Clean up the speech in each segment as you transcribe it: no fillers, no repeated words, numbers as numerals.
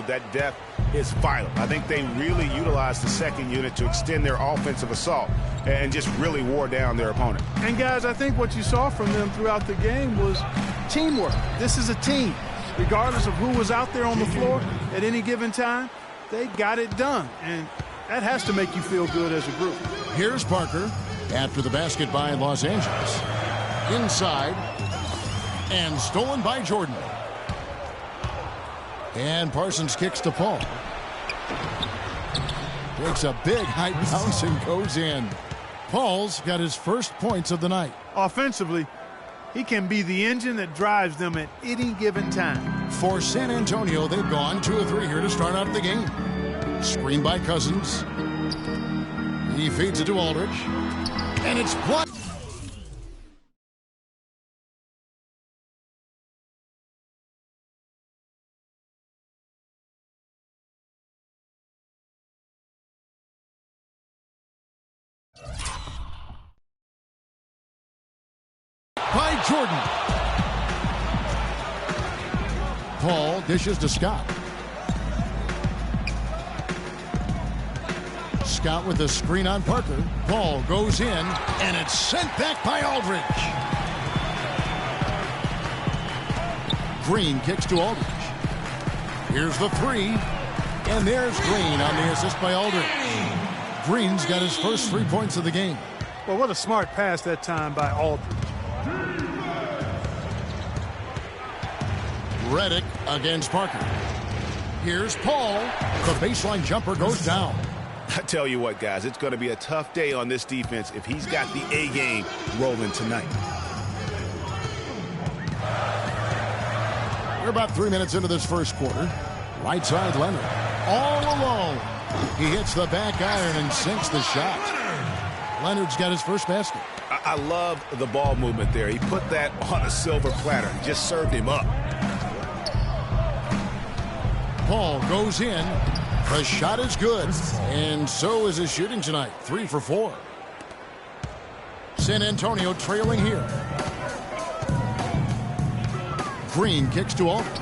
showed that depth is vital. I think they really utilized the second unit to extend their offensive assault and just really wore down their opponent. And, guys, I think what you saw from them throughout the game was teamwork. This is a team. Regardless of who was out there on the floor at any given time, they got it done. And that has to make you feel good as a group. Here's Parker after the basket by Los Angeles. Inside. And stolen by Jordan. And Parsons kicks to Paul. Takes a big high bounce and goes in. Paul's got his first points of the night. Offensively, he can be the engine that drives them at any given time. For San Antonio, they've gone 2 of 3 here to start out the game. Screen by Cousins. He feeds it to Aldridge. And it's blocked. By Jordan. Paul dishes to Scott. Scott with the screen on Parker. Paul goes in, and it's sent back by Aldridge. Green kicks to Aldridge. Here's the 3, and there's Green on the assist by Aldridge. Green's got his first 3 points of the game. Well, what a smart pass that time by Aldridge. Redick against Parker. Here's Paul. The baseline jumper goes down. I tell you what, guys, it's going to be a tough day on this defense if he's got the A game rolling tonight. We're about 3 minutes into this first quarter. Right side, Leonard. All alone. He hits the back iron and sinks the shot. Leonard's got his first basket. I love the ball movement there. He put that on a silver platter. Just served him up. Paul goes in. The shot is good. And so is his shooting tonight. 3 for 4. San Antonio trailing here. Green kicks to Aldridge.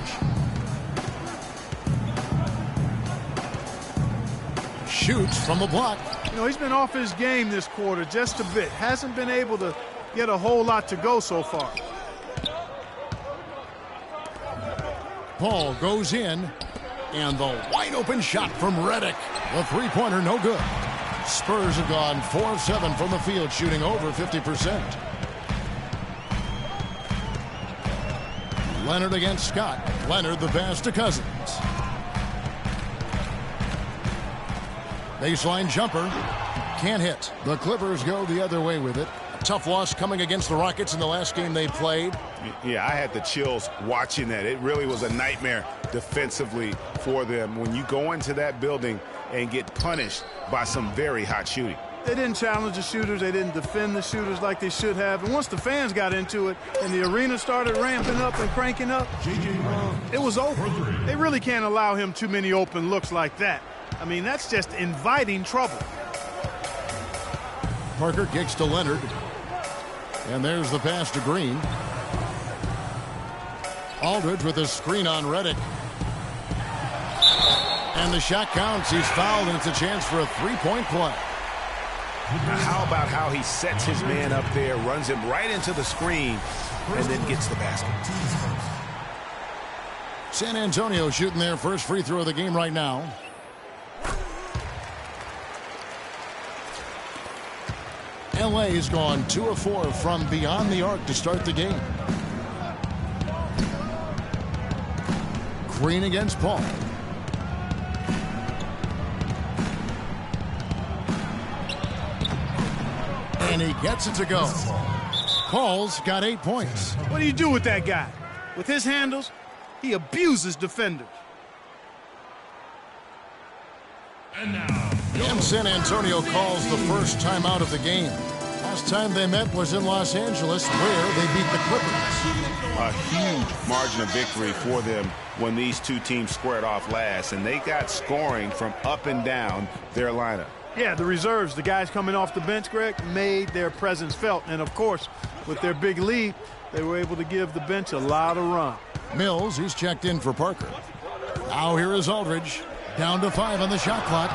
Shoots from the block. You know, he's been off his game this quarter just a bit. Hasn't been able to get a whole lot to go so far. Paul goes in. And the wide open shot from Redick. The three-pointer no good. Spurs have gone 4 of 7 from the field, shooting over 50%. Leonard against Scott. Leonard the pass to Cousins. Baseline jumper. Can't hit. The Clippers go the other way with it. A tough loss coming against the Rockets in the last game they played. Yeah, I had the chills watching that. It really was a nightmare defensively for them when you go into that building and get punished by some very hot shooting. They didn't challenge the shooters. They didn't defend the shooters like they should have. And once the fans got into it and the arena started ramping up and cranking up, it was over. They really can't allow him too many open looks like that. I mean, that's just inviting trouble. Parker kicks to Leonard. And there's the pass to Green. Aldridge with a screen on Redick. And the shot counts. He's fouled, and it's a chance for a three-point play. Now, how about how he sets his man up there, runs him right into the screen, and then gets the basket. San Antonio shooting their first free throw of the game right now. LA has gone 2 of 4 from beyond the arc to start the game. Green against Paul. And he gets it to go. Paul's got 8 points. What do you do with that guy? With his handles, he abuses defenders. And San Antonio calls the first timeout of the game. Last time they met was in Los Angeles, where they beat the Clippers. A huge margin of victory for them when these two teams squared off last, and they got scoring from up and down their lineup. Yeah, the reserves, the guys coming off the bench, Greg, made their presence felt. And, of course, with their big lead, they were able to give the bench a lot of run. Mills, he's checked in for Parker. Now here is Aldridge. Down to 5 on the shot clock.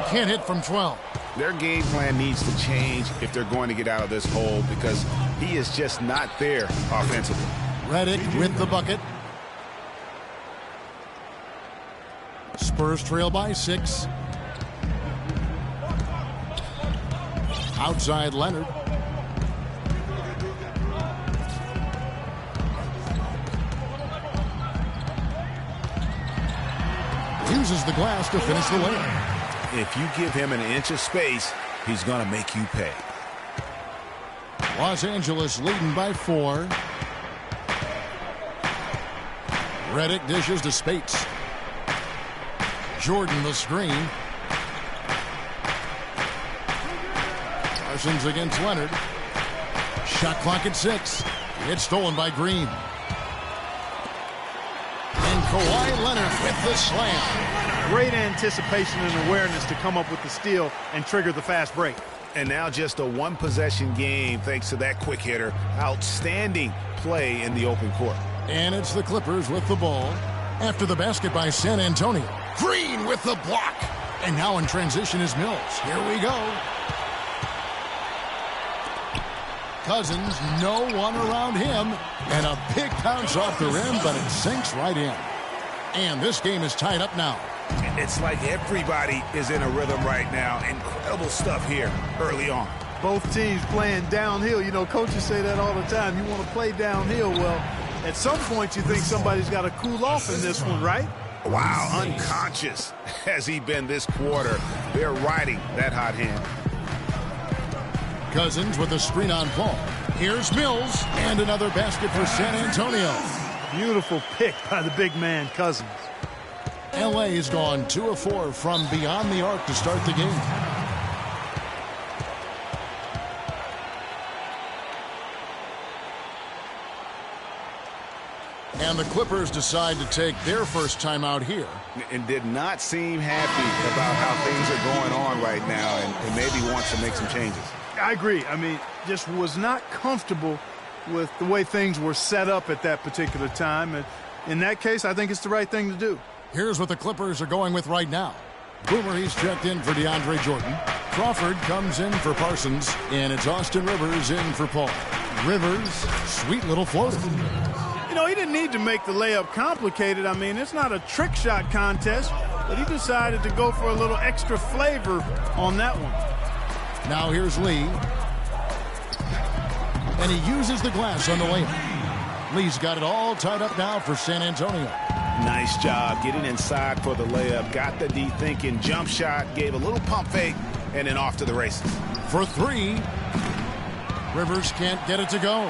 Can't hit from 12. Their game plan needs to change if they're going to get out of this hole because he is just not there offensively. Redick with the bucket. Spurs trail by 6. Outside Leonard. Uses the glass to finish the layup. If you give him an inch of space, he's going to make you pay. Los Angeles leading by 4. Redick dishes to Spates. Jordan the screen. Parsons against Leonard. Shot clock at 6. It's stolen by Green. And Kawhi Leonard with the slam. Great anticipation and awareness to come up with the steal and trigger the fast break. And now just a one-possession game thanks to that quick hitter. Outstanding play in the open court. And it's the Clippers with the ball. After the basket by San Antonio. Green with the block. And now in transition is Mills. Here we go. Cousins, no one around him. And a big bounce off the rim, but it sinks right in. And this game is tied up now. It's like everybody is in a rhythm right now. Incredible stuff here early on. Both teams playing downhill. You know, coaches say that all the time. You want to play downhill. Well, at some point you think somebody's got to cool off in this one, right? Wow, unconscious has he been this quarter. They're riding that hot hand. Cousins with a screen on Paul. Here's Mills, and another basket for San Antonio. Beautiful pick by the big man, Cousins. L.A. has gone 2 of 4 from beyond the arc to start the game. And the Clippers decide to take their first time out here. And did not seem happy about how things are going on right now and maybe wants to make some changes. I agree. I mean, just was not comfortable with the way things were set up at that particular time. And in that case, I think it's the right thing to do. Here's what the Clippers are going with right now. Boomer, he's checked in for DeAndre Jordan. Crawford comes in for Parsons. And it's Austin Rivers in for Paul. Rivers, sweet little floater. You know, he didn't need to make the layup complicated. I mean, it's not a trick shot contest, but he decided to go for a little extra flavor on that one. Now here's Lee. And he uses the glass on the layup. Lee's got it all tied up now for San Antonio. Nice job getting inside for the layup. Got the D thinking, jump shot, gave a little pump fake, and then off to the races. For 3. Rivers can't get it to go.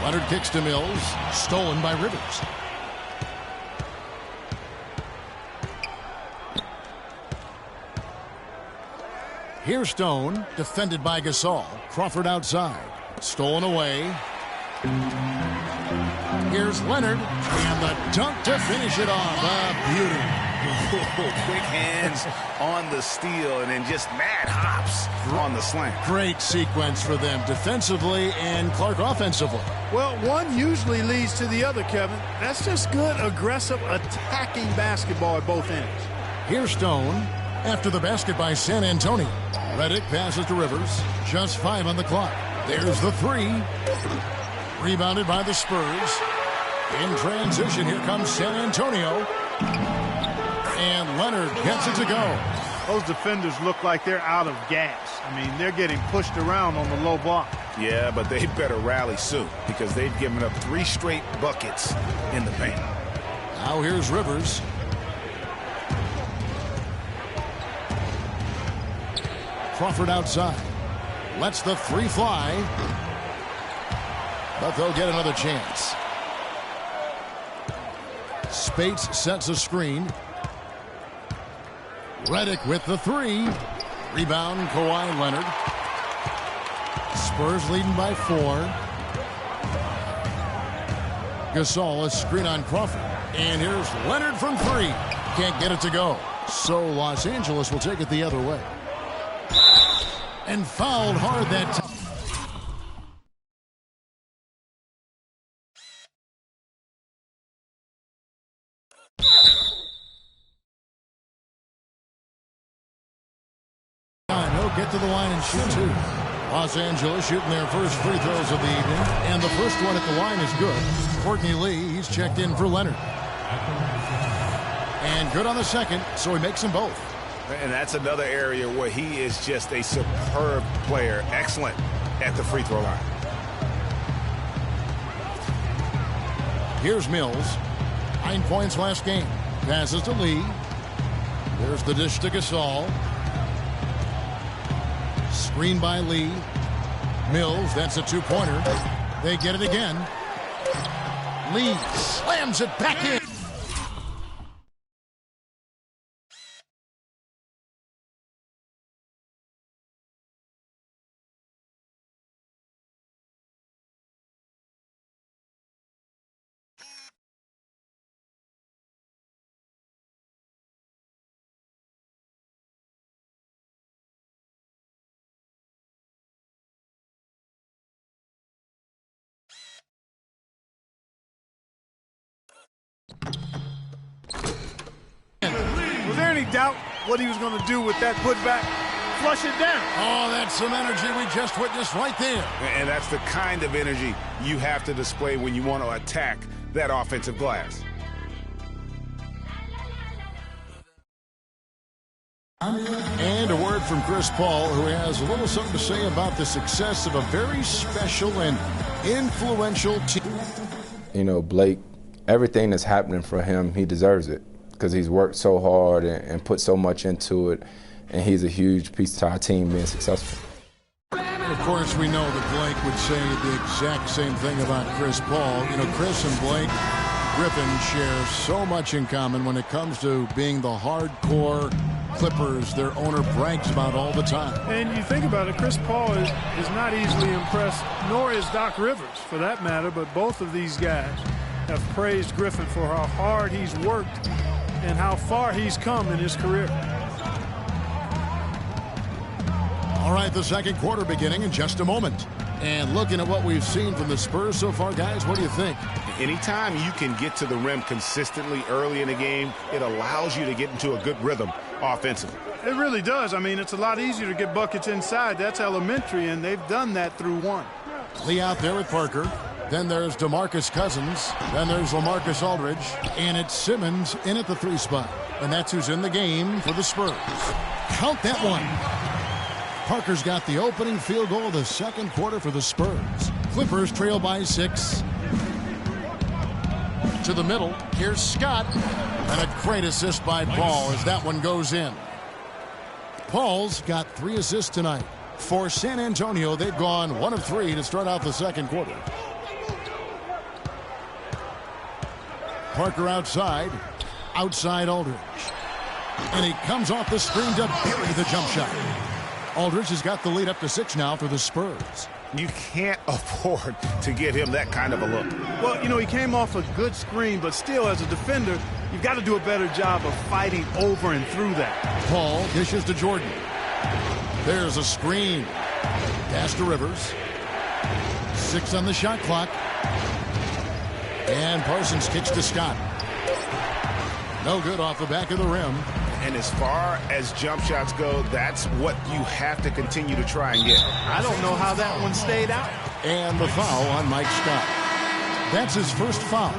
Leonard kicks to Mills. Stolen by Rivers. Here's Stone. Defended by Gasol. Crawford outside. Stolen away. Here's Leonard. And the dunk to finish it off. A beauty. Quick hands on the steal and then just mad hops on the slam. Great sequence for them defensively and Clark offensively. Well, one usually leads to the other, Kevin. That's just good, aggressive, attacking basketball at both ends. Here's Stone. After the basket by San Antonio. Redick passes to Rivers. Just 5 on the clock. There's the 3. Rebounded by the Spurs. In transition, here comes San Antonio. And Leonard gets it to go. Those defenders look like they're out of gas. I mean, they're getting pushed around on the low block. Yeah, but they better rally soon because they've given up 3 straight buckets in the paint. Now here's Rivers. Crawford outside. Lets the 3 fly. But they'll get another chance. Spates sets a screen. Redick with the 3. Rebound, Kawhi Leonard. Spurs leading by 4. Gasol, a screen on Crawford. And here's Leonard from 3. Can't get it to go. So Los Angeles will take it the other way. And fouled hard that time. He'll get to the line and shoot two. Los Angeles shooting their first free throws of the evening, and the first one at the line is good. Courtney Lee, he's checked in for Leonard. And good on the second, so he makes them both. And that's another area where he is just a superb player. Excellent at the free throw line. Here's Mills. 9 points last game. Passes to Lee. There's the dish to Gasol. Screen by Lee. Mills, that's a two-pointer. They get it again. Lee slams it back in. Was there any doubt what he was going to do with that putback? Flush it down. Oh, that's some energy we just witnessed right there. And that's the kind of energy you have to display when you want to attack that offensive glass. And a word from Chris Paul, who has a little something to say about the success of a very special and influential team. You know, Blake, everything that's happening for him, he deserves it because he's worked so hard and put so much into it, and he's a huge piece to our team being successful. And of course, we know that Blake would say the exact same thing about Chris Paul. You know, Chris and Blake Griffin share so much in common when it comes to being the hardcore Clippers their owner brags about all the time. And you think about it, Chris Paul is not easily impressed, nor is Doc Rivers, for that matter, but both of these guys have praised Griffin for how hard he's worked and how far he's come in his career. All right, the second quarter beginning in just a moment. And looking at what we've seen from the Spurs so far, guys, what do you think? Anytime you can get to the rim consistently early in the game, it allows you to get into a good rhythm offensively. It really does. I mean, it's a lot easier to get buckets inside. That's elementary, and they've done that through one. Lee out there with Parker. Then there's DeMarcus Cousins. Then there's LaMarcus Aldridge. And it's Simmons in at the 3 spot. And that's who's in the game for the Spurs. Count that one. Parker's got the opening field goal of the second quarter for the Spurs. Clippers trail by 6. To the middle. Here's Scott. And a great assist by Paul as that one goes in. Paul's got 3 assists tonight. For San Antonio, they've gone 1 of 3 to start out the second quarter. Parker outside. Outside Aldridge. And he comes off the screen to bury the jump shot. Aldridge has got the lead up to 6 now for the Spurs. You can't afford to give him that kind of a look. Well, you know, he came off a good screen, but still, as a defender, you've got to do a better job of fighting over and through that. Paul dishes to Jordan. There's a screen. Pass to Rivers. 6 on the shot clock. And Parsons kicks to Scott. No good off the back of the rim. And as far as jump shots go, that's what you have to continue to try and get. I don't know how that one stayed out. And the foul on Mike Scott. That's his first foul.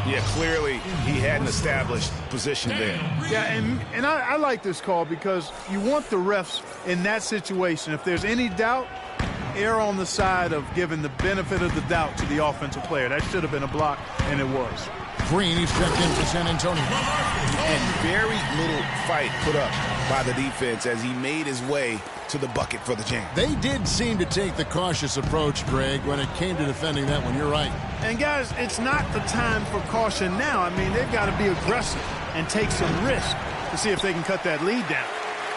Yeah, clearly he hadn't established position there. Yeah, and I like this call because you want the refs in that situation. If there's any doubt, err on the side of giving the benefit of the doubt to the offensive player. That should have been a block, and it was. Green, he's checked in for San Antonio. And very little fight put up by the defense as he made his way to the bucket for the jam. They did seem to take the cautious approach, Greg, when it came to defending that one. You're right. And, guys, it's not the time for caution now. I mean, they've got to be aggressive and take some risk to see if they can cut that lead down.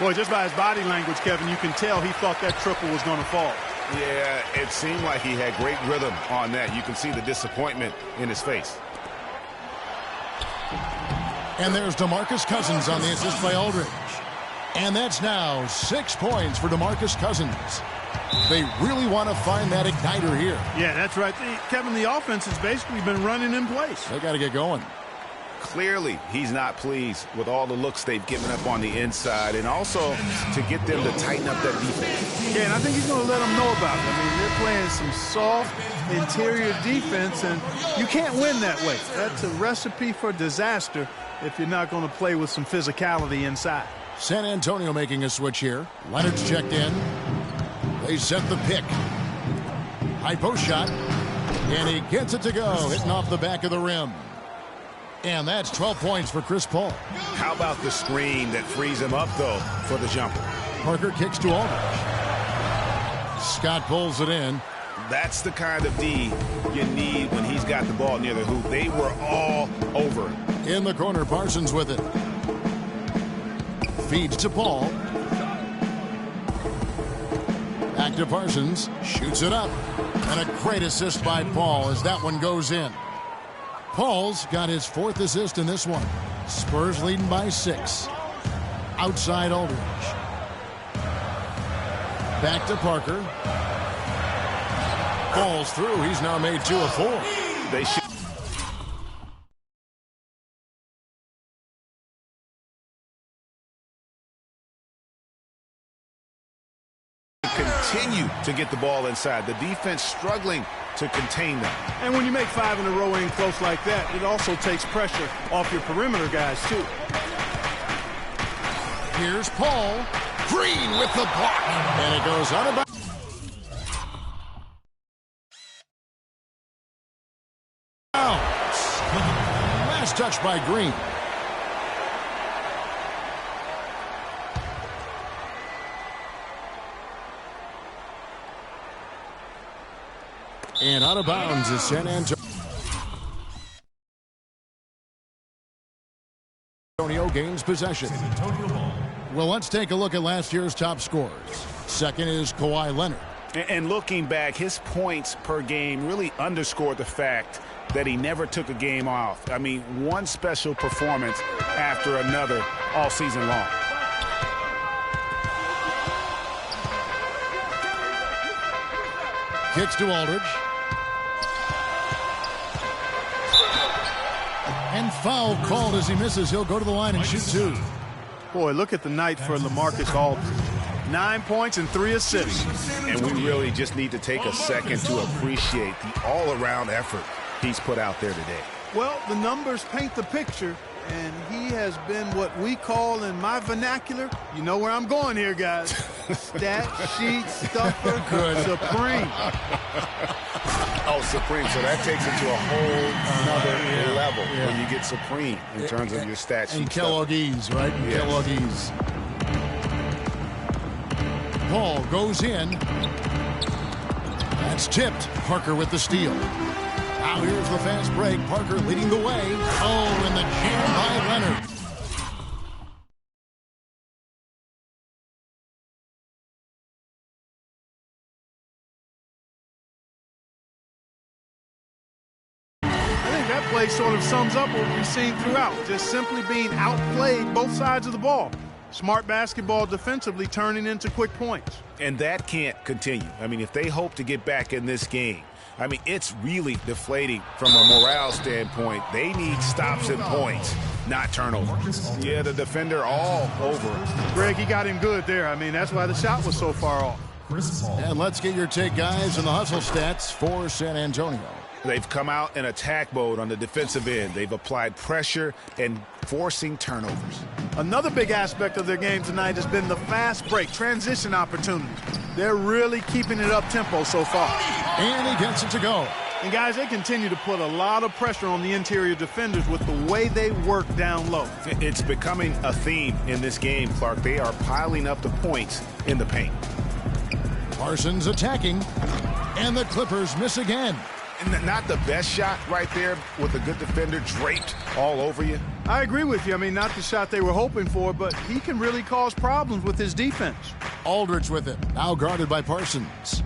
Boy, just by his body language, Kevin, you can tell he thought that triple was going to fall. Yeah, it seemed like he had great rhythm on that. You can see the disappointment in his face. And there's DeMarcus Cousins on the assist by Aldridge. And that's now 6 points for DeMarcus Cousins. They really want to find that igniter here. Yeah, that's right. Kevin, the offense has basically been running in place. They got to get going. Clearly, he's not pleased with all the looks they've given up on the inside, and also to get them to tighten up that defense. Yeah, and I think he's going to let them know about it. I mean, they're playing some soft interior defense, and you can't win that way. That's a recipe for disaster if you're not going to play with some physicality inside. San Antonio making a switch here. Leonard's checked in. They set the pick. High post shot. And he gets it to go, hitting off the back of the rim. And that's 12 points for Chris Paul. How about the screen that frees him up, though, for the jumper? Parker kicks to Aldridge. Scott pulls it in. That's the kind of D you need when he's got the ball near the hoop. They were all over him. In the corner, Parsons with it. Feeds to Paul. Back to Parsons. Shoots it up. And a great assist by Paul as that one goes in. Paul's got his 4th assist in this one. Spurs leading by 6. Outside Aldridge. Back to Parker. Falls through. He's now made 2 of 4. They should continue to get the ball inside. The defense struggling to contain them. And when you make 5 in a row in close like that, it also takes pressure off your perimeter guys, too. Here's Paul. Green with the block. And it goes out of bounds. Last touch by Green. And out of bounds is San Antonio gains possession. Well, let's take a look at last year's top scorers. Second is Kawhi Leonard. And looking back, his points per game really underscored the fact that he never took a game off. I mean, one special performance after another all season long. Kicks to Aldridge. And foul called as he misses. He'll go to the line and shoot 2. Boy, look at the night for LaMarcus Aldridge. 9 points and 3 assists. And we really just need to take a second to appreciate the all-around effort he's put out there today. Well, the numbers paint the picture, and he has been what we call in my vernacular, you know where I'm going here, guys, stat sheet stuffer. Good. Supreme. Oh, supreme. So that takes it to a whole another level when you get supreme in terms of your stat sheet. And Kellogg's, right? Yes. Kellogg's. Paul goes in. That's tipped. Parker with the steal. Now here's the fast break. Parker leading the way. Oh, and the jam by Leonard. That play sort of sums up what we've seen throughout, just simply being outplayed both sides of the ball. Smart basketball defensively turning into quick points. And that can't continue. I mean, if they hope to get back in this game, I mean, it's really deflating from a morale standpoint. They need stops and points, not turnovers. Yeah, the defender all over him. Greg, he got him good there. I mean, that's why the shot was so far off. And let's get your take, guys, on the hustle stats for San Antonio. They've come out in attack mode on the defensive end. They've applied pressure and forcing turnovers. Another big aspect of their game tonight has been the fast break, transition opportunities. They're really keeping it up-tempo so far. And he gets it to go. And, guys, they continue to put a lot of pressure on the interior defenders with the way they work down low. It's becoming a theme in this game, Clark. They are piling up the points in the paint. Parsons attacking, and the Clippers miss again. Not the best shot right there with a good defender draped all over you. I agree with you. I mean, not the shot they were hoping for, but he can really cause problems with his defense. Aldridge with it, now guarded by Parsons.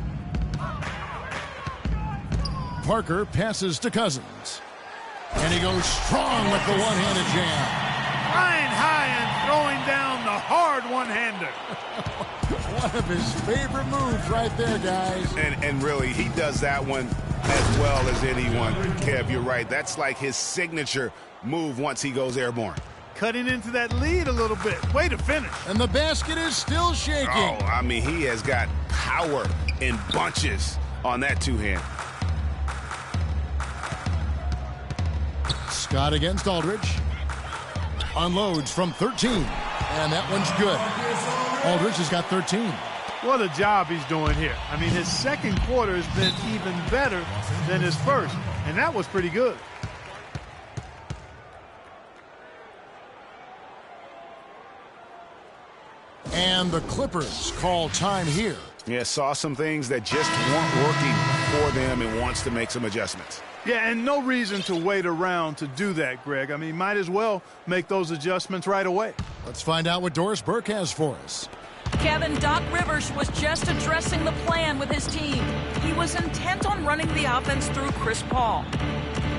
Parker passes to Cousins. And he goes strong with the one-handed jam. Flying high and throwing down the hard one-hander. One of his favorite moves right there, guys. And really, he does that one as well as anyone. Kev, you're right. That's like his signature move once he goes airborne. Cutting into that lead a little bit. Way to finish. And the basket is still shaking. Oh, I mean, he has got power in bunches on that two-hand. Scott against Aldridge. Unloads from 13. And that one's good. Aldridge has got 13. What a job he's doing here. I mean, his second quarter has been even better than his first. And that was pretty good. And the Clippers call time here. Yeah, saw some things that just weren't working for them and wants to make some adjustments. Yeah, and no reason to wait around to do that, Greg. I mean, might as well make those adjustments right away. Let's find out what Doris Burke has for us. Kevin, Doc Rivers was just addressing the plan with his team. He was intent on running the offense through Chris Paul.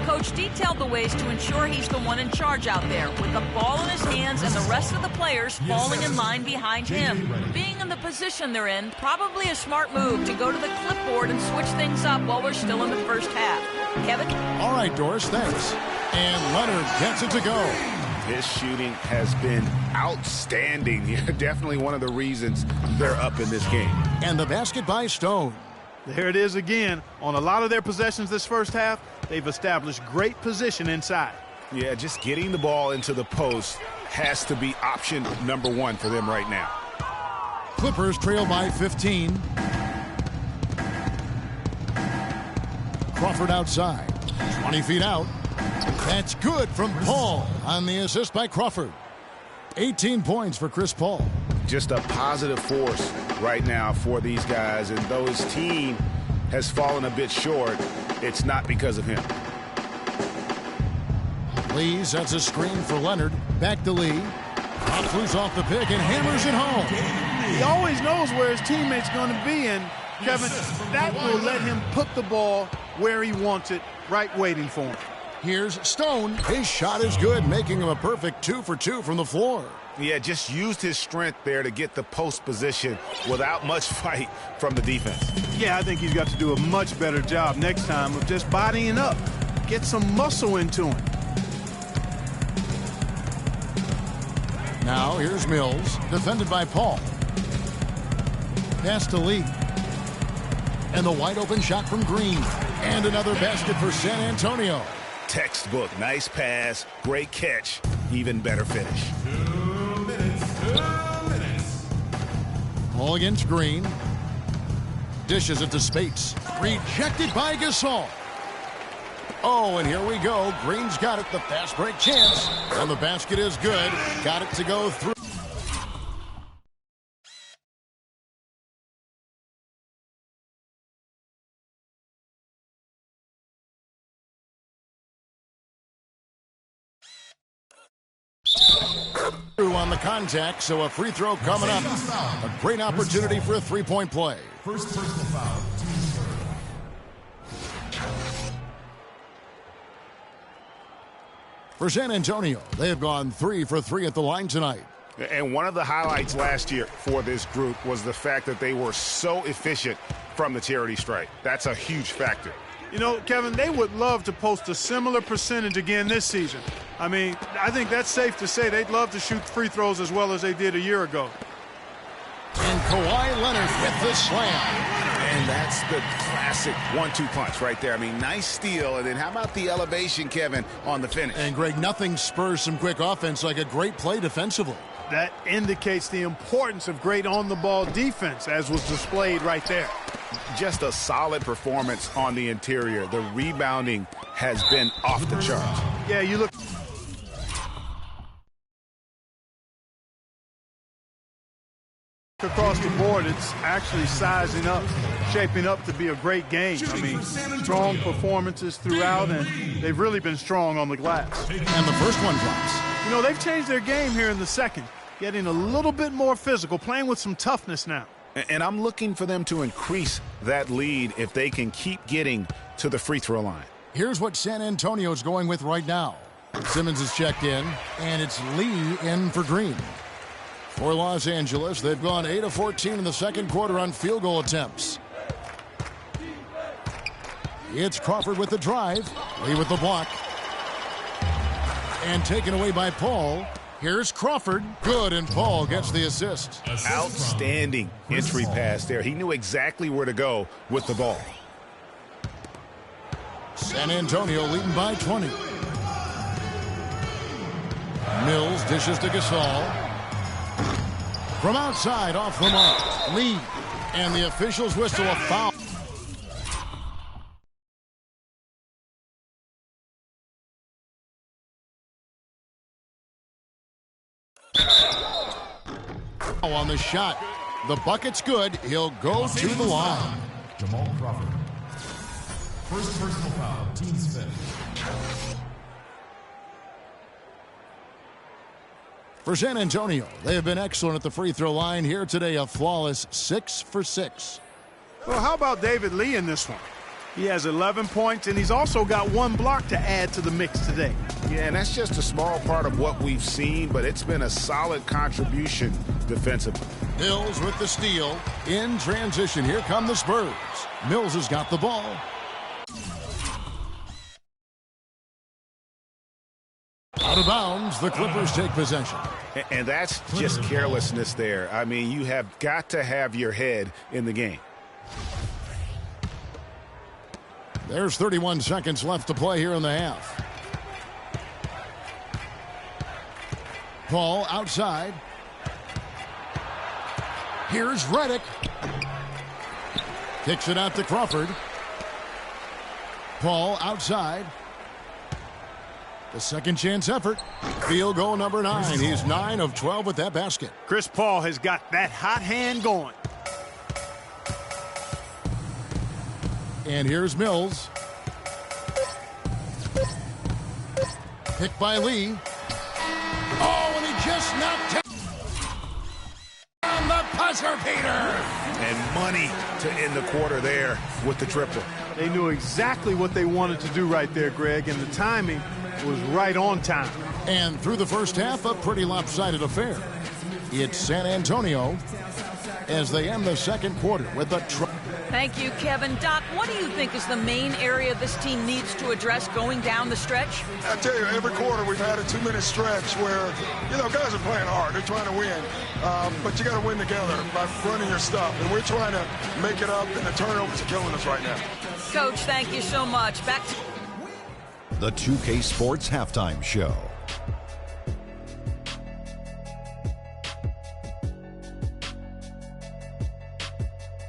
Coach detailed the ways to ensure he's the one in charge out there, with the ball in his hands and the rest of the players falling in line behind him. Being in the position they're in, probably a smart move to go to the clipboard and switch things up while we're still in the first half. Kevin? All right, Doris, thanks. And Leonard gets it to go. His shooting has been outstanding. Definitely one of the reasons they're up in this game. And the basket by Stone. There it is again. On a lot of their possessions this first half, they've established great position inside. Yeah, just getting the ball into the post has to be option number one for them right now. Clippers trail by 15. Crawford outside. 20 feet out. That's good from Paul on the assist by Crawford. 18 points for Chris Paul. Just a positive force right now for these guys, and though his team has fallen a bit short, it's not because of him. Lee sets a screen for Leonard. Back to Lee. Pops loose off the pick and hammers it home. He always knows where his teammate's going to be, and Kevin, that will let him put the ball where he wants it, right waiting for him. Here's Stone. His shot is good, making him a perfect 2 for 2 from the floor. Yeah, just used his strength there to get the post position without much fight from the defense. Yeah, I think he's got to do a much better job next time of just bodying up. Get some muscle into him. Now here's Mills, defended by Paul. Pass to Lee. And the wide open shot from Green. And another basket for San Antonio. Textbook, nice pass, great catch, even better finish. 2 minutes. Paul against Green. Dishes it to Spates. Rejected by Gasol. Oh, and here we go. Green's got it, the fast break chance. And the basket is good. Got it to go through. On the contact, so a free throw coming up. A great opportunity for a three-point play. First personal foul. For San Antonio, they have gone 3 for 3 at the line tonight. And one of the highlights last year for this group was the fact that they were so efficient from the charity stripe. That's a huge factor. You know, Kevin, they would love to post a similar percentage again this season. I mean, I think that's safe to say they'd love to shoot free throws as well as they did a year ago. And Kawhi Leonard with the slam. And that's the classic 1-2 punch right there. I mean, nice steal. And then how about the elevation, Kevin, on the finish? And, Greg, nothing spurs some quick offense like a great play defensively. That indicates the importance of great on-the-ball defense, as was displayed right there. Just a solid performance on the interior. The rebounding has been off the charts. Yeah, you look across the board, it's actually sizing up, shaping up to be a great game. I mean, strong performances throughout, and they've really been strong on the glass. And the first one drops. You know, they've changed their game here in the second, getting a little bit more physical, playing with some toughness now. And I'm looking for them to increase that lead if they can keep getting to the free throw line. Here's what San Antonio's going with right now. Simmons is checked in, and it's Lee in for Green. For Los Angeles, they've gone 8 of 14 in the second quarter on field goal attempts. It's Crawford with the drive. Lee with the block. And taken away by Paul. Here's Crawford. Good, and Paul gets the assist. Outstanding entry pass there. He knew exactly where to go with the ball. San Antonio leading by 20. Mills dishes to Gasol. From outside, off the mark. Lee. And the officials whistle a foul. On the shot. The bucket's good. He'll go to the line. Jamal Crawford. First personal foul, team's fifth. For San Antonio, they have been excellent at the free throw line here today. A flawless 6 for 6. Well, how about David Lee in this one? He has 11 points, and he's also got 1 block to add to the mix today. Yeah, and that's just a small part of what we've seen, but it's been a solid contribution defensively. Mills with the steal. In transition, here come the Spurs. Mills has got the ball. Out of bounds, the Clippers take possession. And that's just carelessness there. I mean, you have got to have your head in the game. There's 31 seconds left to play here in the half. Paul outside. Here's Redick. Kicks it out to Crawford. Paul outside. The second chance effort. Field goal number 9. He's 9 of 12 with that basket. Chris Paul has got that hot hand going. And here's Mills. Picked by Lee. Oh, and he just knocked it on the buzzer beater. And money to end the quarter there with the triple. They knew exactly what they wanted to do right there, Greg, and the timing was right on time. And through the first half, a pretty lopsided affair. It's San Antonio as they end the second quarter with a Thank you, Kevin. Doc, what do you think is the main area this team needs to address going down the stretch? I tell you, every quarter we've had a 2-minute stretch where, guys are playing hard. They're trying to win. But you got to win together by running your stuff. And we're trying to make it up, and the turnovers are killing us right now. Coach, thank you so much. Back to The 2K Sports Halftime Show.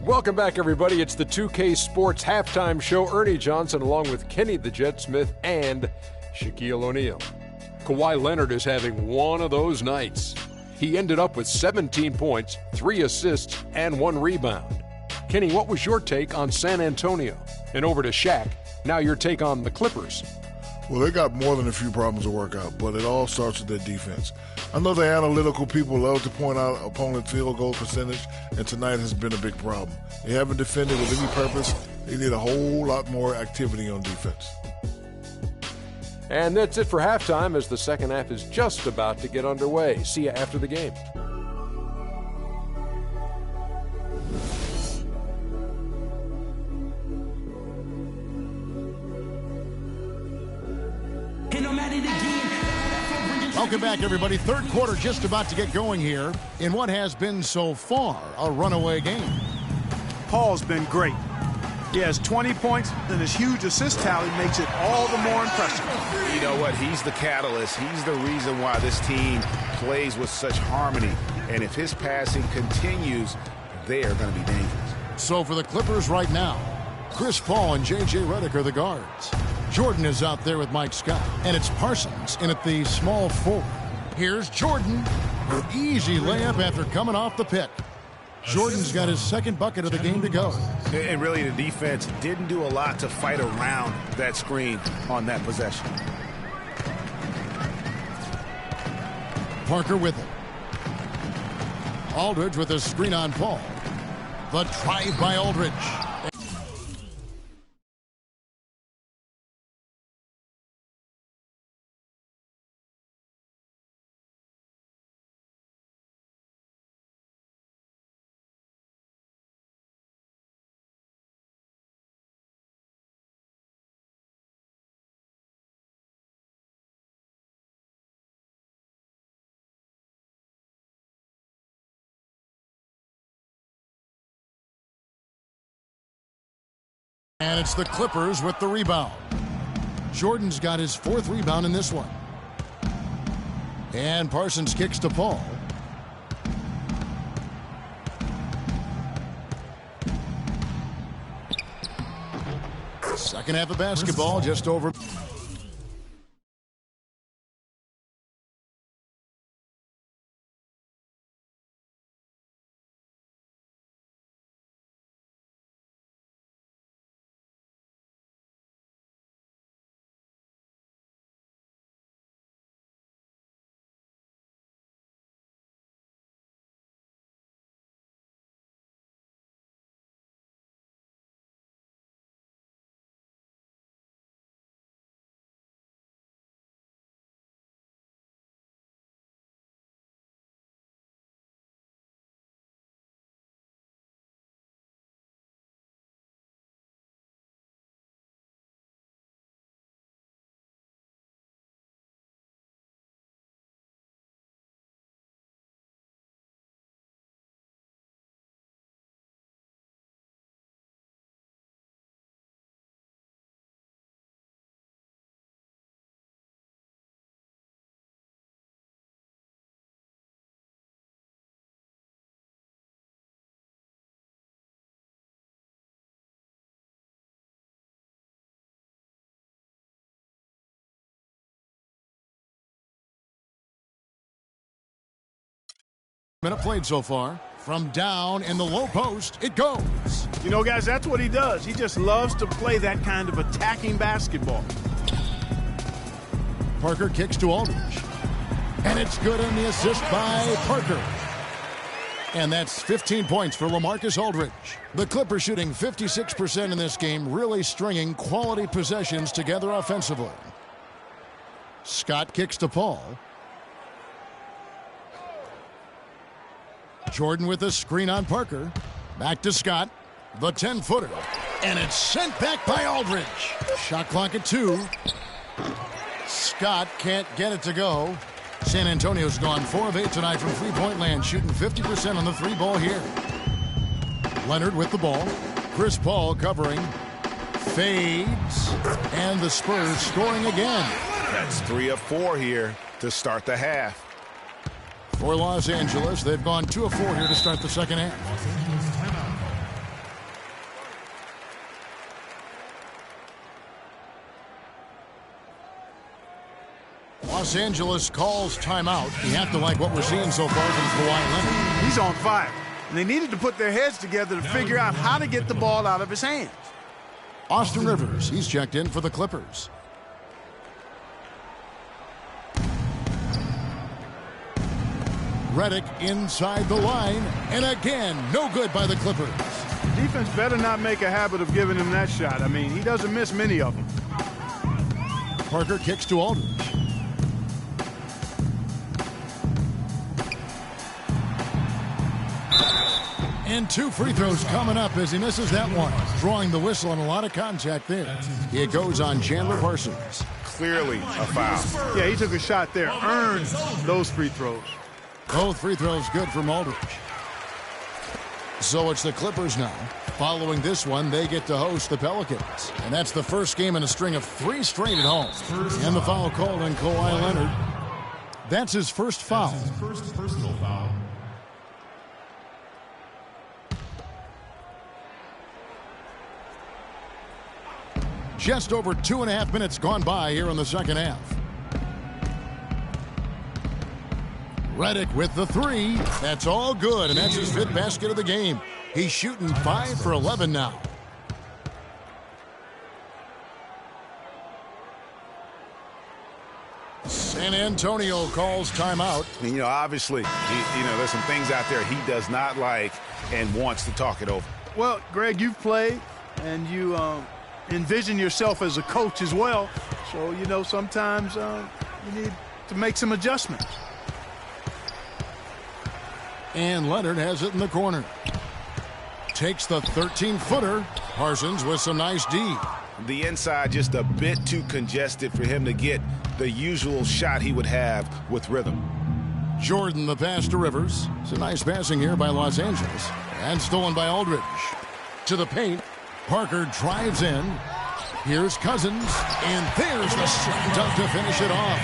Welcome back, everybody. It's the 2K Sports Halftime Show. Ernie Johnson along with Kenny the Jet Smith and Shaquille O'Neal. Kawhi Leonard is having one of those nights. He ended up with 17 points, 3 assists, and 1 rebound. Kenny, what was your take on San Antonio? And over to Shaq. Now your take on the Clippers. Well, they got more than a few problems to work out, but it all starts with their defense. I know the analytical people love to point out opponent field goal percentage, and tonight has been a big problem. They haven't defended with any purpose. They need a whole lot more activity on defense. And that's it for halftime as the second half is just about to get underway. See you after the game. Welcome back, everybody. Third quarter just about to get going here in what has been so far a runaway game. Paul's been great. He has 20 points, and his huge assist tally makes it all the more impressive. You know what? He's the catalyst. He's the reason why this team plays with such harmony. And if his passing continues, they are going to be dangerous. So for the Clippers right now, Chris Paul and J.J. Redick are the guards. Jordan is out there with Mike Scott, and it's Parsons in at the small forward. Here's Jordan. An easy layup after coming off the pick. Jordan's got his second bucket of the game to go. And really, the defense didn't do a lot to fight around that screen on that possession. Parker with it. Aldridge with a screen on Paul. The drive by Aldridge. And it's the Clippers with the rebound. Jordan's got his 4th rebound in this one. And Parsons kicks to Paul. Second half of basketball just over. Minute played so far. From down in the low post, it goes. You know, guys, that's what he does. He just loves to play that kind of attacking basketball. Parker kicks to Aldridge. And it's good in the assist by Parker. And that's 15 points for LaMarcus Aldridge. The Clippers shooting 56% in this game, really stringing quality possessions together offensively. Scott kicks to Paul. Jordan with a screen on Parker. Back to Scott. The 10-footer. And it's sent back by Aldridge. Shot clock at 2. Scott can't get it to go. San Antonio's gone 4 of 8 tonight from three-point land, shooting 50% on the 3-ball here. Leonard with the ball. Chris Paul covering. Fades. And the Spurs scoring again. That's 3 of 4 here to start the half. For Los Angeles, they've gone 2 of 4 here to start the second half. Los Angeles calls timeout. You have to like what we're seeing so far from Kawhi Leonard. He's on fire. And they needed to put their heads together to figure out how to get the ball out of his hands. Austin Rivers, he's checked in for the Clippers. Redick inside the line, and again, no good by the Clippers. Defense better not make a habit of giving him that shot. I mean, he doesn't miss many of them. Parker kicks to Aldridge. And 2 free throws coming up as he misses that one. Drawing the whistle and a lot of contact there. It goes on Chandler Parsons. Clearly a foul. Yeah, he took a shot there. Earned those free throws. Both free throws good from Aldridge. So it's the Clippers now. Following this one, they get to host the Pelicans. And that's the first game in a string of 3 straight at home. And the foul called on Kawhi Leonard. That's his first foul. That's his first personal foul. Just over 2.5 minutes gone by here in the second half. Redick with the 3. That's all good, and that's his 5th basket of the game. He's shooting 5 for 11 now. San Antonio calls timeout. And, you know, obviously, there's some things out there he does not like and wants to talk it over. Well, Greg, you've played, and you envision yourself as a coach as well. So, sometimes you need to make some adjustments. And Leonard has it in the corner. Takes the 13-footer. Parsons with some nice D. The inside just a bit too congested for him to get the usual shot he would have with rhythm. Jordan the pass to Rivers. It's a nice passing here by Los Angeles. And stolen by Aldridge. To the paint. Parker drives in. Here's Cousins, and there's the slam dunk to finish it off.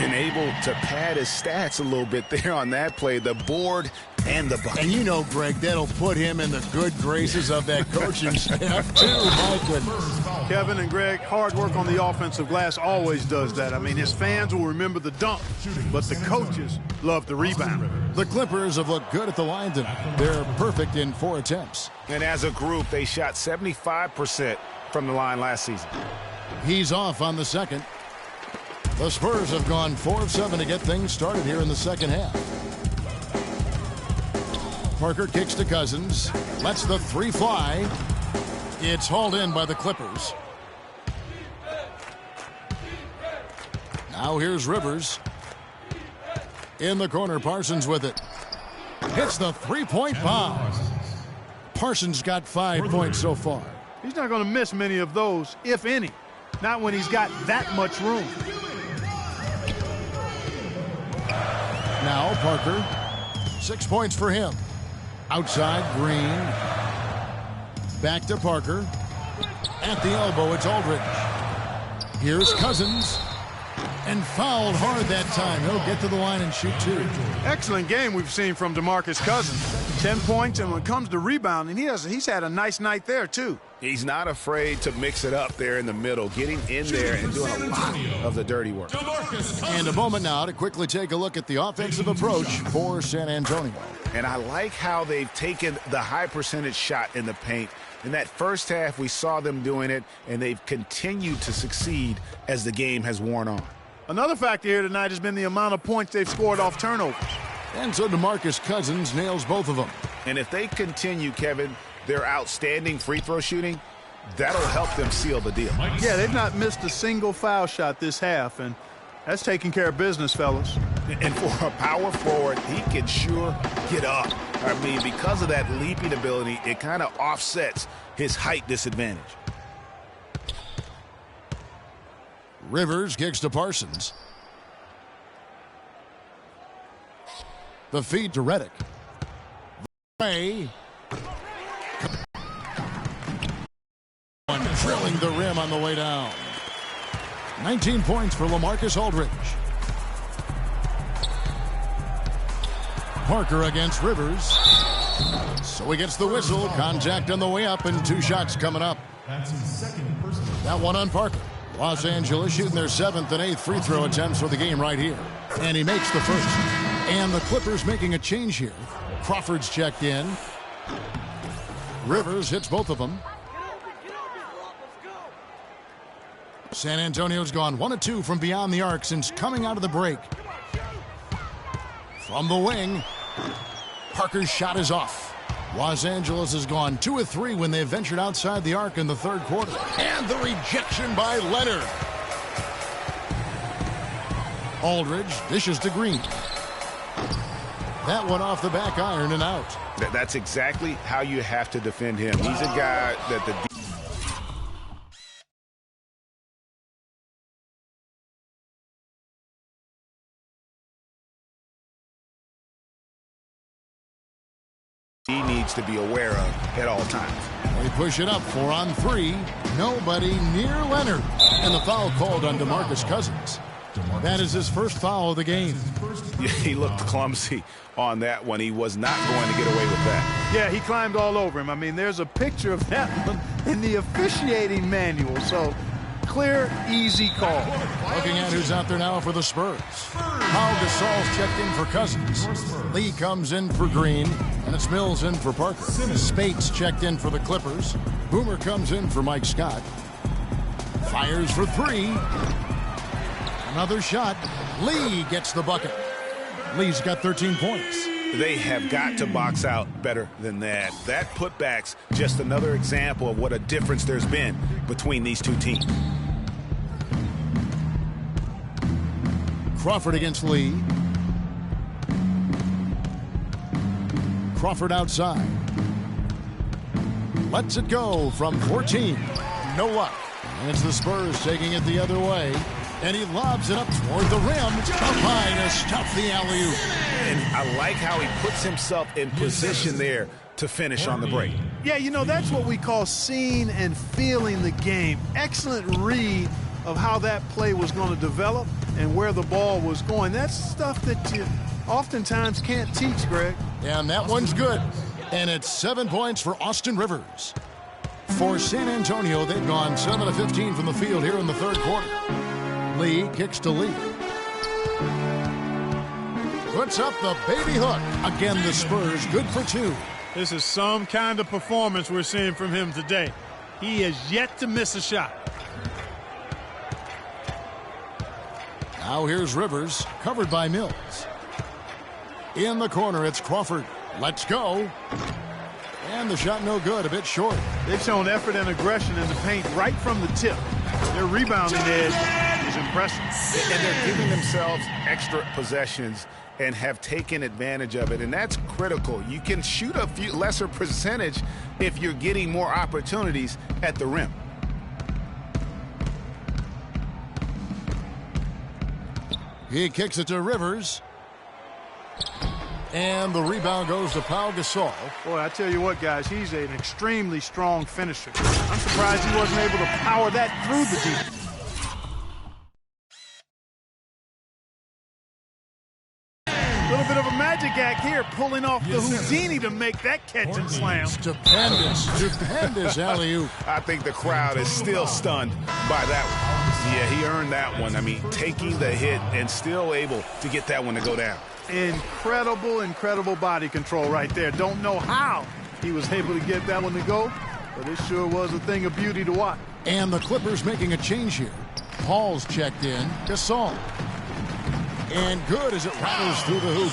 And able to pad his stats a little bit there on that play, the board and the bucket. And you know, Greg, that'll put him in the good graces of that coaching staff, too. My goodness. Kevin and Greg, hard work on the offensive glass always does that. I mean, his fans will remember the dunk, but the coaches love the rebound. The Clippers have looked good at the line tonight. They're perfect in 4 attempts. And as a group, they shot 75% from the line last season. He's off on the second. The Spurs have gone 4 of 7 to get things started here in the second half. Parker kicks to Cousins. Lets the three fly. It's hauled in by the Clippers. Now here's Rivers. In the corner, Parsons with it. Hits the three-point bomb. Parsons got 5 points so far. He's not going to miss many of those, if any. Not when he's got that much room. Now Parker. 6 points for him. Outside, Green. Back to Parker. At the elbow, it's Aldridge. Here's Cousins. And fouled hard that time. He'll get to the line and shoot 2. Excellent game we've seen from DeMarcus Cousins. 10 points, and when it comes to rebounding, he's had a nice night there, too. He's not afraid to mix it up there in the middle, getting in there and doing a lot of the dirty work. And a moment now to quickly take a look at the offensive approach for San Antonio. And I like how they've taken the high percentage shot in the paint. In that first half, we saw them doing it, and they've continued to succeed as the game has worn on. Another factor here tonight has been the amount of points they've scored off turnovers. And so DeMarcus Cousins nails both of them. And if they continue, Kevin, their outstanding free throw shooting, that'll help them seal the deal. Yeah, they've not missed a single foul shot this half, and that's taking care of business, fellas. And for a power forward, he can sure get up. I mean, because of that leaping ability, it kind of offsets his height disadvantage. Rivers kicks to Parsons. The feed to Redick. Ray. Drilling the rim on the way down. 19 points for LaMarcus Aldridge. Parker against Rivers. So he gets the whistle. Contact on the way up, and 2 shots coming up. That one on Parker. Los Angeles shooting their 7th and 8th free throw attempts for the game right here. And he makes the first. And the Clippers making a change here. Crawford's checked in. Rivers hits both of them. San Antonio's gone 1 of 2 from beyond the arc since coming out of the break. From the wing, Parker's shot is off. Los Angeles has gone 2 of 3 when they ventured outside the arc in the third quarter. And the rejection by Leonard. Aldridge dishes to Green. That one off the back iron and out. That's exactly how you have to defend him. He's a guy that the he needs to be aware of at all times. They push it up 4 on 3. Nobody near Leonard. And the foul called on DeMarcus Cousins. That is his first foul of the game. Yeah, he looked clumsy on that one. He was not going to get away with that. Yeah, he climbed all over him. I mean, there's a picture of that one in the officiating manual. So, clear, easy call. Looking at who's out there now for the Spurs. Pau Gasol's checked in for Cousins. Lee comes in for Green. And it's Mills in for Parker. Spates checked in for the Clippers. Boomer comes in for Mike Scott. Fires for 3. Another shot. Lee gets the bucket. Lee's got 13 points. They have got to box out better than that. That putback's just another example of what a difference there's been between these two teams. Crawford against Lee. Crawford outside. Lets it go from 14. No luck. And it's the Spurs taking it the other way. And he lobs it up toward the rim. Up high to stop the alley-oop. And I like how he puts himself in position there to finish on the break. Yeah, you know, that's what we call seeing and feeling the game. Excellent read of how that play was going to develop and where the ball was going. That's stuff that you oftentimes can't teach, Greg. And that one's good. And it's 7 points for Austin Rivers. For San Antonio, they've gone 7 of 15 from the field here in the third quarter. Lee kicks to Lee. Puts up the baby hook. Again, the Spurs good for 2. This is some kind of performance we're seeing from him today. He has yet to miss a shot. Now here's Rivers, covered by Mills. In the corner, it's Crawford. Let's go. And the shot no good, a bit short. They've shown effort and aggression in the paint right from the tip. Their rebounding edge is impressive. And they're giving themselves extra possessions and have taken advantage of it, and that's critical. You can shoot a few lesser percentage if you're getting more opportunities at the rim. He kicks it to Rivers. And the rebound goes to Pau Gasol. Boy, I tell you what, guys, he's an extremely strong finisher. I'm surprised he wasn't able to power that through the defense. A little bit of a magic act here, pulling off the Houdini to make that catch and slam. Stupendous alley-oop. I think the crowd is still stunned by that one. Yeah, he earned that one. I mean, taking the hit and still able to get that one to go down. Incredible body control right there. Don't know how he was able to get that one to go, but it sure was a thing of beauty to watch. And the Clippers making a change here. Paul's checked in. Gasol. And good as it rattles through the hoop.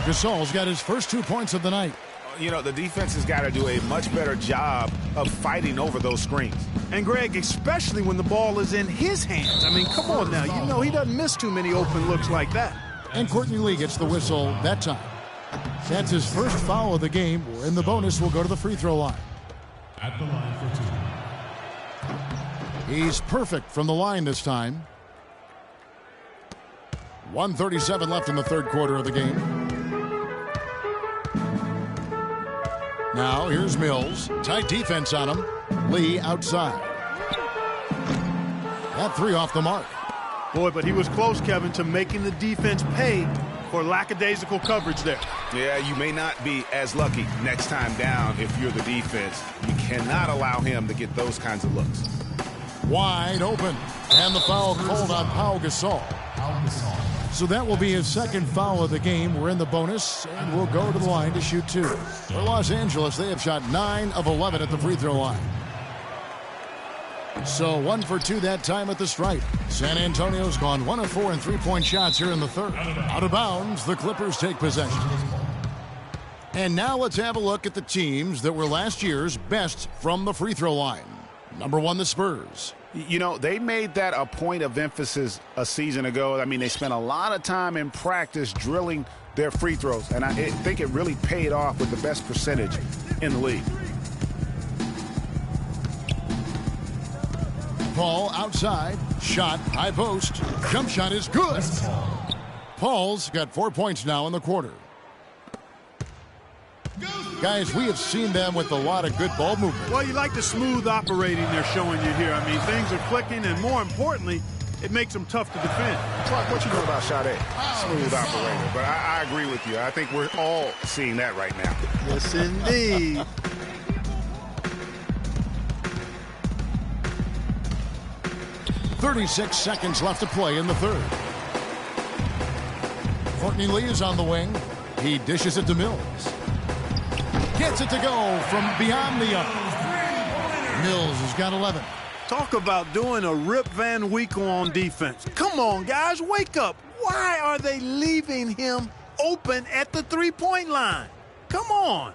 Gasol's got his first 2 points of the night. You know, the defense has got to do a much better job of fighting over those screens. And, Greg, especially when the ball is in his hands. I mean, come on now. You know he doesn't miss too many open looks like that. And Courtney Lee gets the whistle that time. That's his first foul of the game, and the bonus will go to the free throw line. At the line for 2. He's perfect from the line this time. 1:37 left in the third quarter of the game. Now here's Mills. Tight defense on him. Lee outside. That 3 off the mark. Boy, but he was close, Kevin, to making the defense pay for lackadaisical coverage there. Yeah, you may not be as lucky next time down if you're the defense. You cannot allow him to get those kinds of looks. Wide open. And the foul called on Pau Gasol. So that will be his second foul of the game. We're in the bonus, and we'll go to the line to shoot 2. For Los Angeles, they have shot 9 of 11 at the free throw line. So 1 for 2 that time at the stripe. San Antonio's gone 1 of 4 in three-point shots here in the third. Out of bounds, the Clippers take possession. And now let's have a look at the teams that were last year's best from the free throw line. Number 1, the Spurs. You know, they made that a point of emphasis a season ago. I mean, they spent a lot of time in practice drilling their free throws, and I think it really paid off with the best percentage in the league. Paul outside. Shot, high post. Jump shot is good. Paul's got 4 points now in the quarter. Guys, we have seen them with a lot of good ball movement. Well, you like the smooth operating they're showing you here. I mean, things are clicking, and more importantly, it makes them tough to defend. Clark, what you know about Sade? Smooth operator. But I agree with you. I think we're all seeing that right now. Yes, indeed. .36 seconds left to play in the third. Courtney Lee is on the wing. He dishes it to Mills. Gets it to go from beyond the arc. Mills has got 11. Talk about doing a Rip Van Winkle on defense. Come on, guys, wake up. Why are they leaving him open at the three-point line? Come on.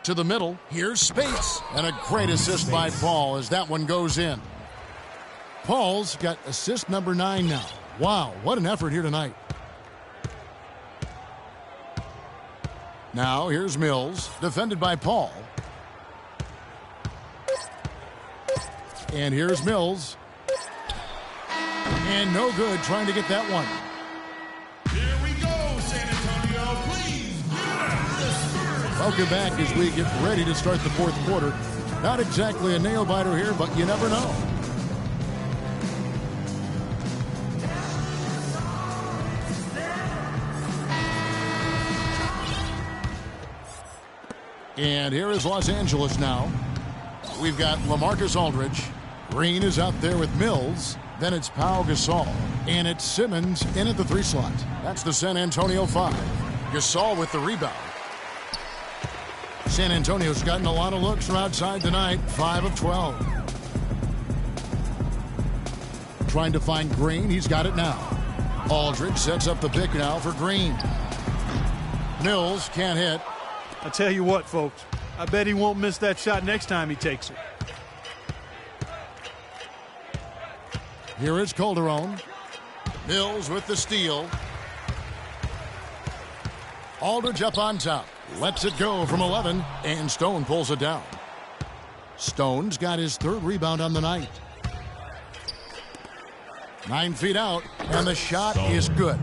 To the middle, here's Spates. And a great assist by Paul as that one goes in. Paul's got assist number 9 now. Wow, what an effort here tonight. Now here's Mills, defended by Paul. And here's Mills. And no good trying to get that one. Here we go, San Antonio. Please give the Spurs. Welcome back as we get ready to start the fourth quarter. Not exactly a nail-biter here, but you never know. And here is Los Angeles now. We've got LaMarcus Aldridge. Green is out there with Mills. Then it's Pau Gasol. And it's Simmons in at the 3 slot. That's the San Antonio 5. Gasol with the rebound. San Antonio's gotten a lot of looks from outside tonight. 5 of 12. Trying to find Green. He's got it now. Aldridge sets up the pick now for Green. Mills can't hit. I tell you what, folks, I bet he won't miss that shot next time he takes it. Here is Calderon. Mills with the steal. Aldridge up on top. Lets it go from 11, and Stone pulls it down. Stone's got his 3rd rebound on the night. 9 feet out, and the shot is good.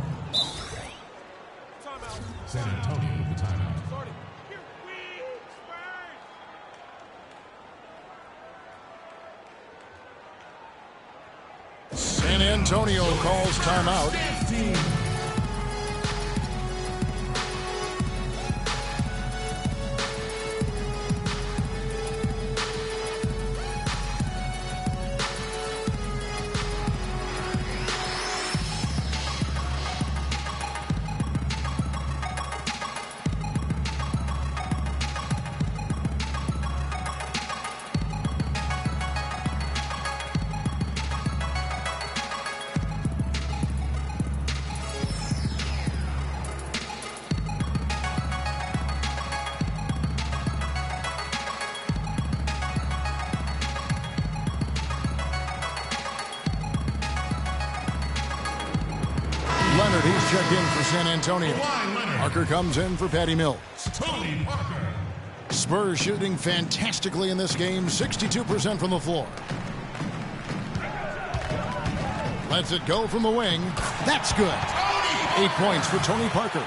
San Antonio with the timeout. San Antonio calls timeout. Leonard, he's checked in for San Antonio. Parker comes in for Patty Mills. Tony Parker. Spurs shooting fantastically in this game, 62% from the floor. Lets it go from the wing. That's good. 8 points for Tony Parker.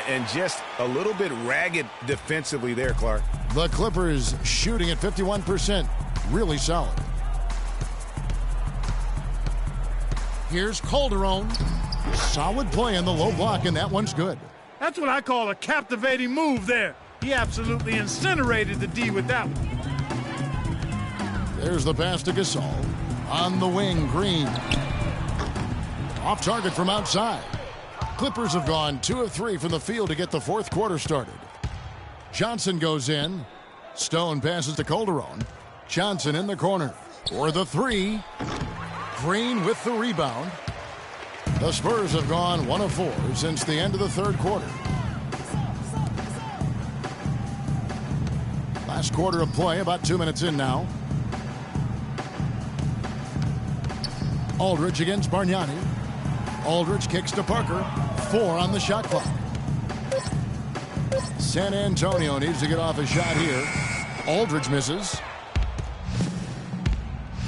And just a little bit ragged defensively there, Clark. The Clippers shooting at 51%. Really solid. Here's Calderon. Solid play in the low block, and that one's good. That's what I call a captivating move there. He absolutely incinerated the D with that one. There's the pass to Gasol. On the wing, Green. Off target from outside. Clippers have gone 2 of 3 from the field to get the fourth quarter started. Johnson goes in. Stone passes to Calderon. Johnson in the corner for the 3. Green with the rebound. The Spurs have gone 1 of 4 since the end of the third quarter. Last quarter of play, about 2 minutes in now. Aldridge against Bargnani. Aldridge kicks to Parker. 4 on the shot clock. San Antonio needs to get off a shot here. Aldridge misses.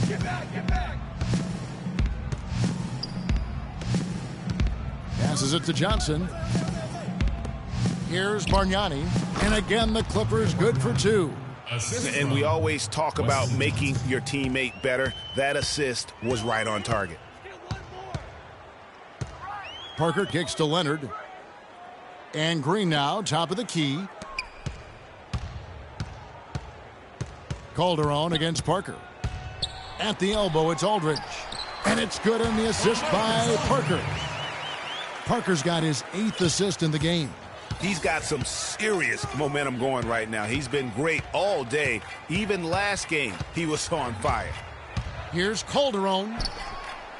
Get back, get back. Passes it to Johnson. Here's Bargnani. And again, the Clippers good for 2. And we always talk about making your teammate better. That assist was right on target. Parker kicks to Leonard. And Green now, top of the key. Calderon against Parker. At the elbow, it's Aldridge. And it's good on the assist by Parker. Parker's got his 8th assist in the game. He's got some serious momentum going right now. He's been great all day. Even last game, he was on fire. Here's Calderon.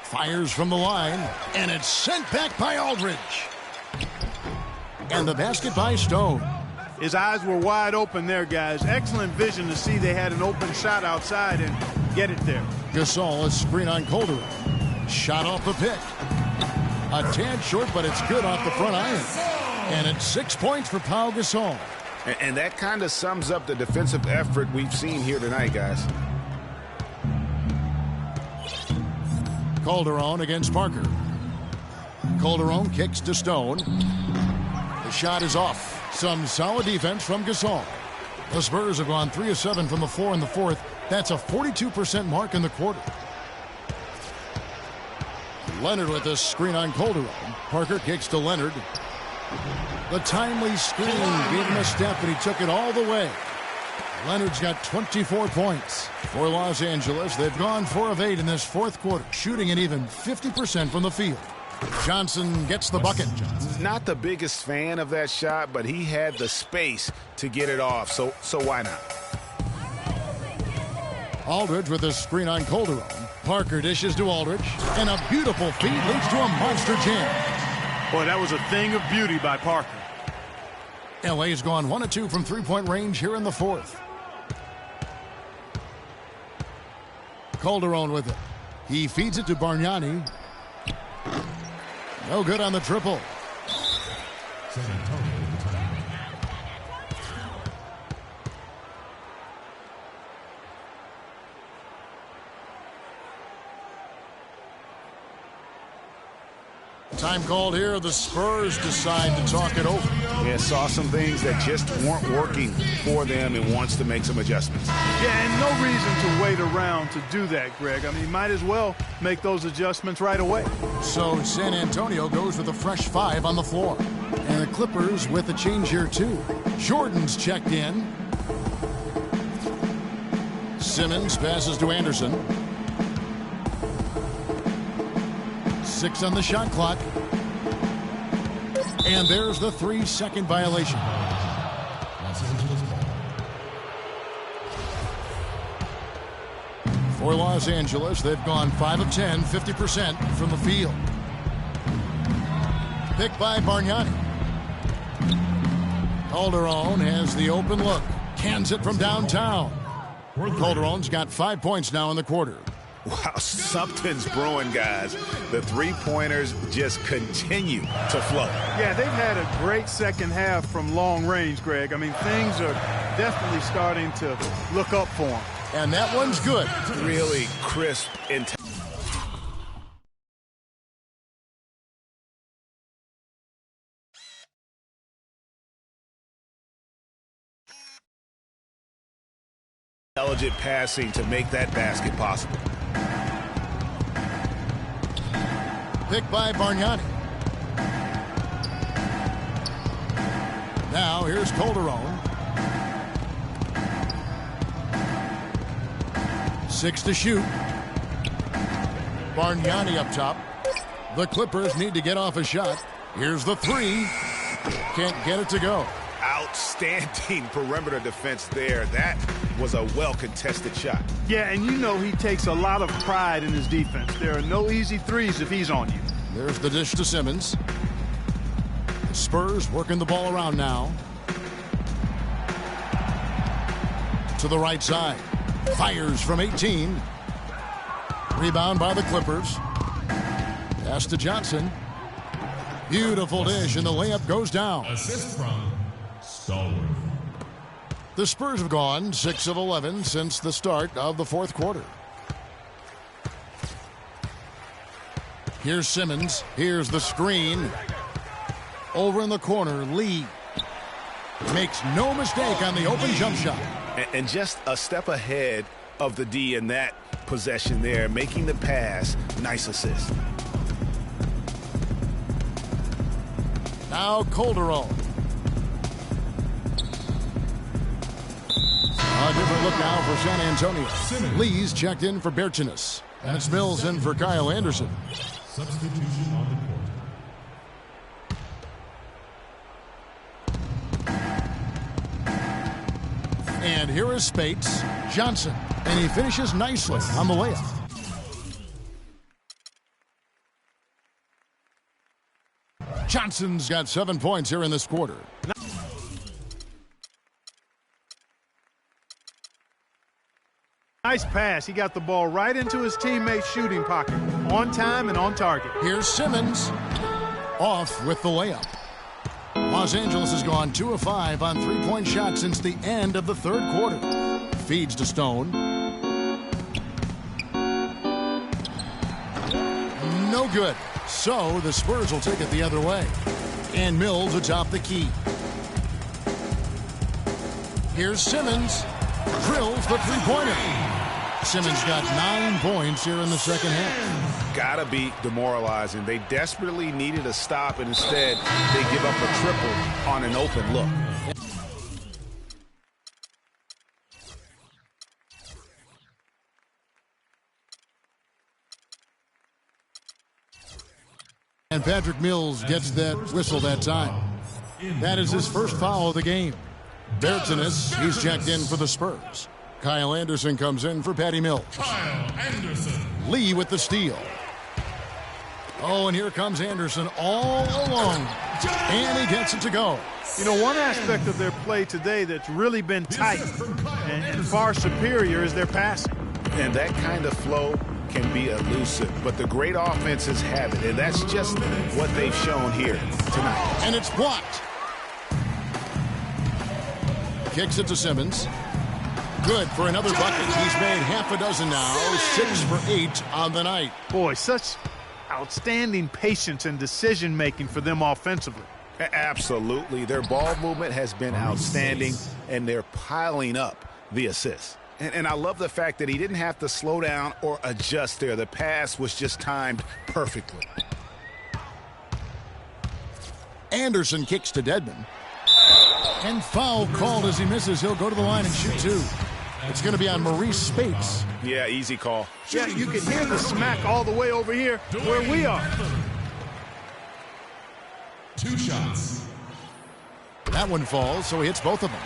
Fires from the line. And it's sent back by Aldridge. And the basket by Stone. His eyes were wide open there, guys. Excellent vision to see they had an open shot outside and get it there. Gasol, a screen on Calderon. Shot off the pick. A tad short, but it's good off the front iron. And it's 6 points for Pau Gasol. And that kind of sums up the defensive effort we've seen here tonight, guys. Calderon against Parker. Calderon kicks to Stone. The shot is off. Some solid defense from Gasol. The Spurs have gone 3 of 7 from the floor in the fourth. That's a 42% mark in the quarter. Leonard with a screen on Calderon. Parker kicks to Leonard. The timely screen gave him a step, and he took it all the way. Leonard's got 24 points. For Los Angeles, they've gone 4 of 8 in this fourth quarter, shooting an even 50% from the field. Johnson gets the bucket. Not the biggest fan of that shot, but he had the space to get it off, so why not? Aldridge with a screen on Calderon. Parker dishes to Aldridge, and a beautiful feed leads to a monster jam. Boy, that was a thing of beauty by Parker. LA's gone 1 of 2 from three-point range here in the fourth. Calderon with it. He feeds it to Bargnani. No good on the triple. San Antonio with the timeout. Time called here. The Spurs decide to talk it over. Yeah, saw some things that just weren't working for them and wants to make some adjustments. Yeah, and no reason to wait around to do that, Greg. I mean, might as well make those adjustments right away. So San Antonio goes with a fresh 5 on the floor. And the Clippers with a change here, too. Jordan's checked in. Simmons passes to Anderson. 6 on the shot clock. And there's the 3-second violation. For Los Angeles, they've gone 5 of 10, 50% from the field. Picked by Bargnani. Calderon has the open look. Cans it from downtown. Calderon's got 5 points now in the quarter. Wow, something's brewing, guys. The three-pointers just continue to flow. Yeah, they've had a great second half from long range, Greg. I mean, things are definitely starting to look up for them. And that one's good. Really crisp and intelligent passing to make that basket possible. Picked by Bargnani. Now here's Calderon. 6 to shoot. Bargnani up top. The Clippers need to get off a shot. Here's the 3. Can't get it to go. Outstanding perimeter defense there. That was a well-contested shot. Yeah, and you know he takes a lot of pride in his defense. There are no easy threes if he's on you. There's the dish to Simmons. The Spurs working the ball around now. To the right side. Fires from 18. Rebound by the Clippers. Pass to Johnson. Beautiful dish, and the layup goes down. Assist from Stallworth. The Spurs have gone 6 of 11 since the start of the fourth quarter. Here's Simmons. Here's the screen. Over in the corner, Lee makes no mistake on the open jump shot. And just a step ahead of the D in that possession there, making the pass. Nice assist. Now Calderon. A different look now for San Antonio. Lee's checked in for Bertinus. And it's Mills in for Kyle Anderson. Substitution on the court. And here is Spates. Johnson. And he finishes nicely on the layup. Johnson's got 7 points here in this quarter. Nice pass. He got the ball right into his teammate's shooting pocket. On time and on target. Here's Simmons. Off with the layup. Los Angeles has gone 2 of 5 on three-point shots since the end of the third quarter. Feeds to Stone. No good. So the Spurs will take it the other way. And Mills atop the key. Here's Simmons. Drills the three-pointer. Simmons got 9 points here in the second half. Gotta be demoralizing. They desperately needed a stop, and instead they give up a triple on an open look. And Patrick Mills gets that whistle that time. That is his first foul of the game. Bertanis, he's checked in for the Spurs. Kyle Anderson comes in for Patty Mills. Kyle Anderson. Lee with the steal. Oh, and here comes Anderson all alone. And he gets it to go. You know, one aspect of their play today that's really been tight and far superior is their passing. And that kind of flow can be elusive, but the great offenses have it, and that's just what they've shown here tonight. And it's blocked. Kicks it to Simmons. Good for another bucket. He's made half a dozen now, 6 for 8 on the night. Boy, such outstanding patience and decision-making for them offensively. Absolutely. Their ball movement has been outstanding, and they're piling up the assists. And I love the fact that he didn't have to slow down or adjust there. The pass was just timed perfectly. Anderson kicks to Dedmon. And foul called as he misses. He'll go to the line and shoot 2. It's going to be on Maurice Spates. Yeah, easy call. Yeah, you can hear the smack all the way over here where we are. 2 shots. That one falls, so he hits both of them.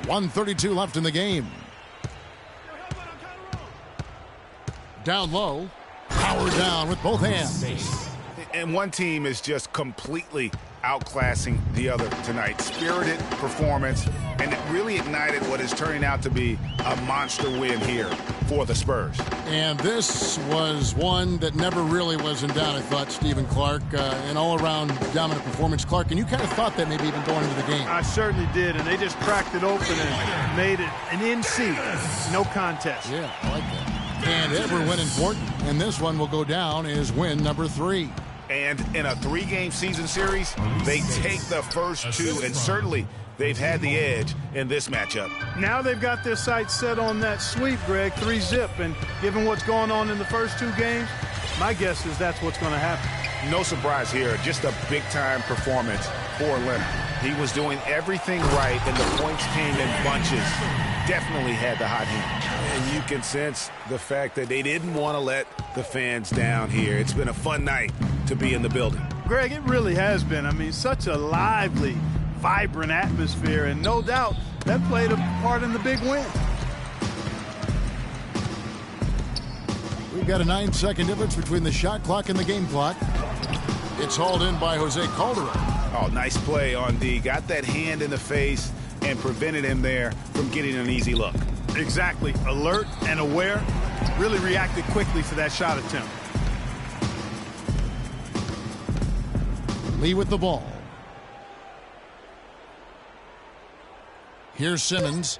1:32 left in the game. Down low. Power down with both hands. And one team is just completely outclassing the other tonight. Spirited performance, and it really ignited what is turning out to be a monster win here for the Spurs. And this was one that never really was in doubt, I thought, Stephen Clark. An all-around dominant performance. Clark, and you kind of thought that maybe even going into the game. I certainly did, and they just cracked it open and made it an NC. No contest. Yeah, I like that. And every win important, and this one will go down as win number 3. And in a 3-game season series, they take the first 2, and certainly they've had the edge in this matchup. Now they've got their sights set on that sweep, Greg, 3-zip, and given what's going on in the first 2 games, my guess is that's what's going to happen. No surprise here, just a big-time performance for Leonard. He was doing everything right, and the points came in bunches. Definitely had the hot hand. And you can sense the fact that they didn't want to let the fans down here. It's been a fun night to be in the building. Greg, it really has been. I mean, such a lively, vibrant atmosphere, and no doubt that played a part in the big win. We've got a 9-second difference between the shot clock and the game clock. It's hauled in by Jose Calderon. Oh, nice play on D. Got that hand in the face and prevented him there from getting an easy look. Exactly. Alert and aware. Really reacted quickly to that shot attempt. Lee with the ball. Here's Simmons.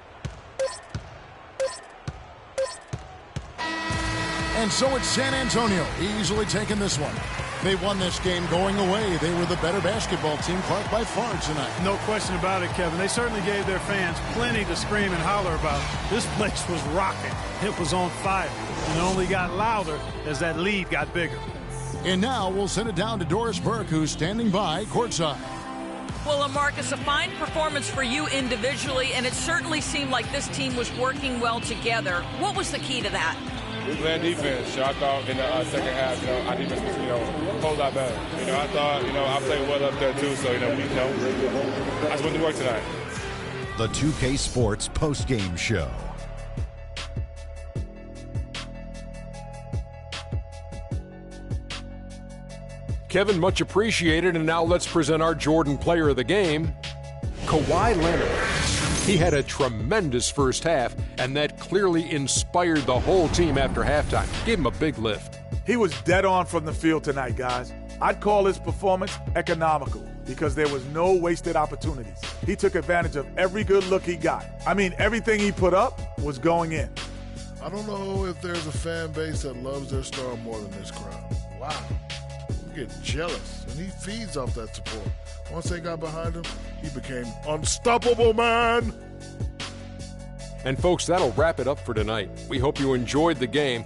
And so it's San Antonio easily taking this one. They won this game going away. They were the better basketball team, Clark, by far tonight. No question about it, Kevin. They certainly gave their fans plenty to scream and holler about. This place was rocking. It was on fire. And it only got louder as that lead got bigger. And now we'll send it down to Doris Burke, who's standing by courtside. Well, Marcus, a fine performance for you individually, and it certainly seemed like this team was working well together. What was the key to that? We played defense. I thought in the second half, our defense was, a whole lot better. I thought, I played well up there too. So, I just went to work tonight. The 2K Sports post-game show. Kevin, much appreciated. And now let's present our Jordan player of the game, Kawhi Leonard. He had a tremendous first half, and that clearly inspired the whole team after halftime. Gave him a big lift. He was dead on from the field tonight, guys. I'd call his performance economical because there was no wasted opportunities. He took advantage of every good look he got. I mean, everything he put up was going in. I don't know if there's a fan base that loves their star more than this crowd. Wow. You get jealous, and he feeds off that support. Once they got behind him, he became unstoppable, man. And folks, that'll wrap it up for tonight. We hope you enjoyed the game.